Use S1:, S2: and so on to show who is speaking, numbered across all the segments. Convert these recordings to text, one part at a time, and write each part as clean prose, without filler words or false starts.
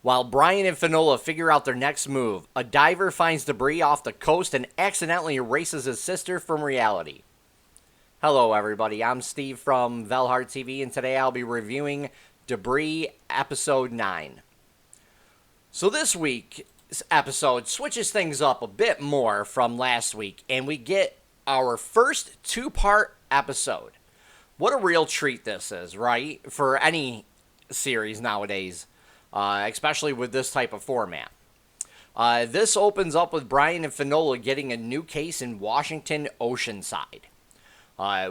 S1: While Bryan and Finola figure out their next move, a diver finds debris off the coast and accidentally erases his sister from reality. Hello, everybody. I'm Steve from VALHARTV, and today I'll be reviewing Debris Episode 9. So this week's episode switches things up a bit more from last week, and we get our first two-part episode. What a real treat this is, right? For any series nowadays. Especially with this type of format. This opens up with Bryan and Finola getting a new case in Washington, Oceanside.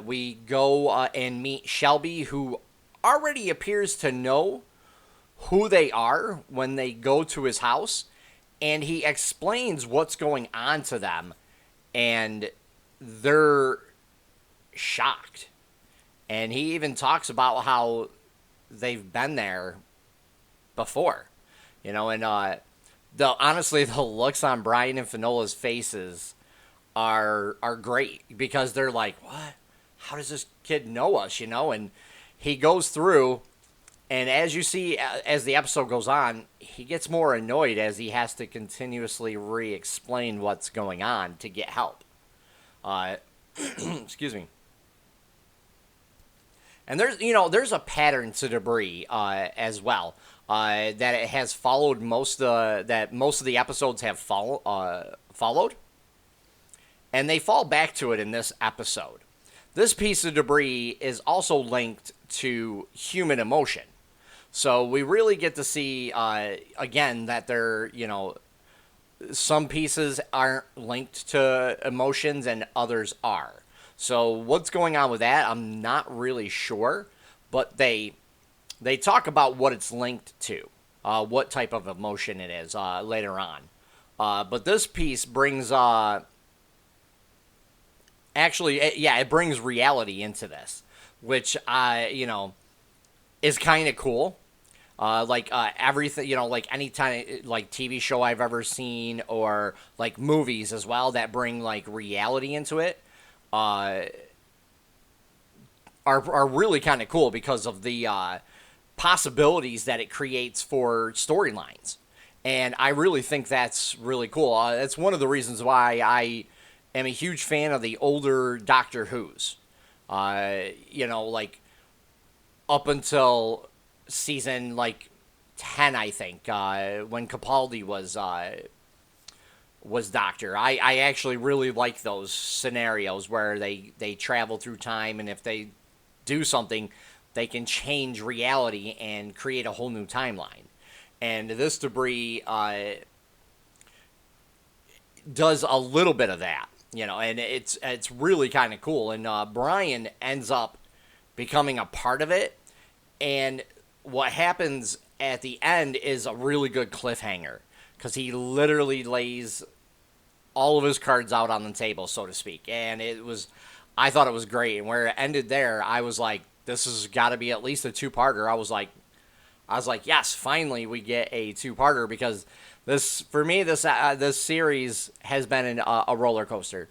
S1: We go and meet Shelby, who already appears to know who they are when they go to his house, and he explains what's going on to them, and they're shocked. And he even talks about how they've been there before, and honestly, the looks on Bryan and Finola's faces are great, because they're like, what? How does this kid know us? And he goes through, and as you see, as the episode goes on, he gets more annoyed as he has to continuously re-explain what's going on to get help. Excuse me. And there's a pattern to debris as well, that it has followed most of the episodes have followed, and they fall back to it in this episode. This piece of debris is also linked to human emotion, so we really get to see again that some pieces aren't linked to emotions and others are. So what's going on with that, I'm not really sure, but they talk about what it's linked to, what type of emotion it is later on. But this piece brings, it brings reality into this, which, is kind of cool. Everything, like any time, like TV show I've ever seen, or like movies as well that bring like reality into it. Are really kind of cool because of the possibilities that it creates for storylines, and I really think that's really cool. That's one of the reasons why I am a huge fan of the older Doctor Who's. Like up until season 10, I think, when Capaldi was Doctor. I actually really like those scenarios where they travel through time, and if they do something, they can change reality and create a whole new timeline. And this debris does a little bit of that, and it's really kind of cool. And Bryan ends up becoming a part of it, and what happens at the end is a really good cliffhanger, because he literally lays all of his cards out on the table, so to speak. And I thought it was great. And where it ended there, I was like, this has got to be at least a two-parter. I was like, yes, finally we get a two-parter, because for me, this series has been a roller coaster.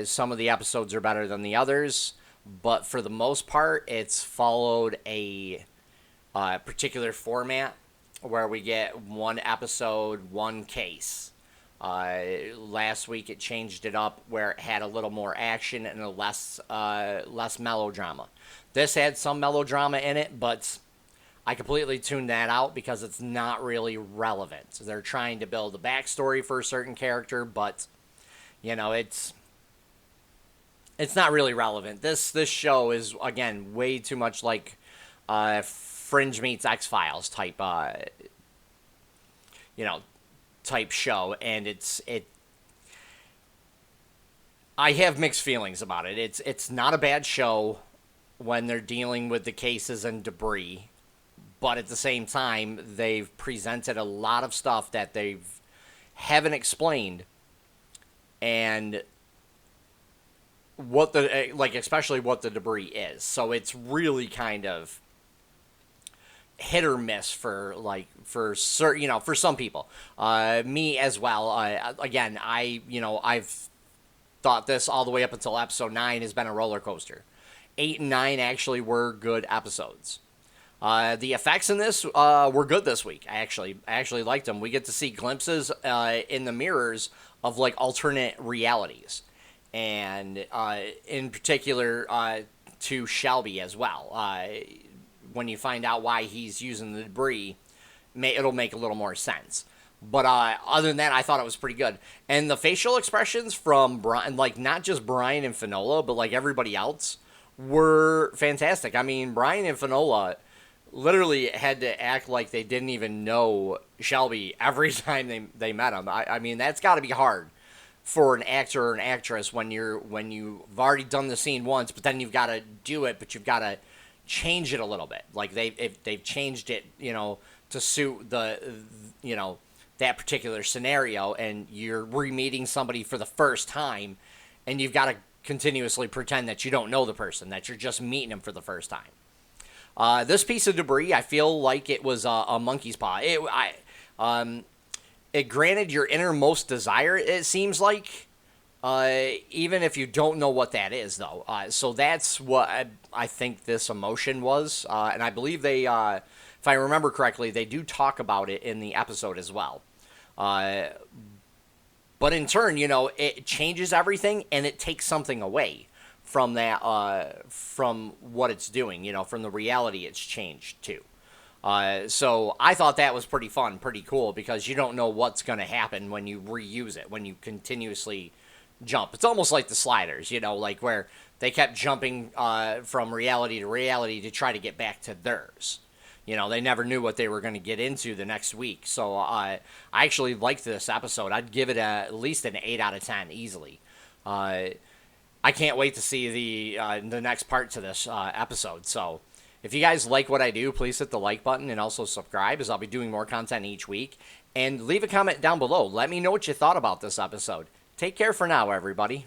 S1: Some of the episodes are better than the others, but for the most part, it's followed a particular format where we get one episode, one case. Last week it changed it up where it had a little more action and a less melodrama. This had some melodrama in it, but I completely tuned that out because it's not really relevant. They're trying to build a backstory for a certain character, but it's not really relevant. This show is, again, way too much like Fringe meets X-Files type type show, and I have mixed feelings about it. It's not a bad show when they're dealing with the cases and debris, but at the same time, they've presented a lot of stuff that they haven't explained, and especially what the debris is. So it's really kind of hit or miss for certain, for some people, me as well. Again, I've thought this all the way up until episode 9 has been a roller coaster. 8 and 9 actually were good episodes. The effects in this were good this week. I actually liked them. We get to see glimpses in the mirrors of like alternate realities, and in particular to Shelby as well. When you find out why he's using the debris, it'll make a little more sense. But other than that, I thought it was pretty good. And the facial expressions from Bryan, like not just Bryan and Finola, but like everybody else, were fantastic. I mean, Bryan and Finola literally had to act like they didn't even know Shelby every time they met him. I mean, that's got to be hard for an actor or an actress when you've already done the scene once, but then you've got to do it, but you've got to change it a little bit. Like they've changed it, to suit that particular scenario, and you're re-meeting somebody for the first time, and you've got to continuously pretend that you don't know the person, that you're just meeting them for the first time. This piece of debris, I feel like it was a monkey's paw. It granted your innermost desire, it seems like, even if you don't know what that is, though. So that's what I think this emotion was, and I believe they, if I remember correctly, they do talk about it in the episode as well. But in turn, it changes everything, and it takes something away from that, from what it's doing, from the reality it's changed to. So I thought that was pretty fun, pretty cool, because you don't know what's going to happen when you reuse it, when you continuously jump. It's almost like the sliders, like where they kept jumping from reality to reality to try to get back to theirs. They never knew what they were going to get into the next week. So I actually liked this episode. I'd give it at least an 8 out of 10 easily. I can't wait to see the next part to this episode. So if you guys like what I do, please hit the like button and also subscribe, as I'll be doing more content each week. And leave a comment down below. Let me know what you thought about this episode. Take care for now, everybody.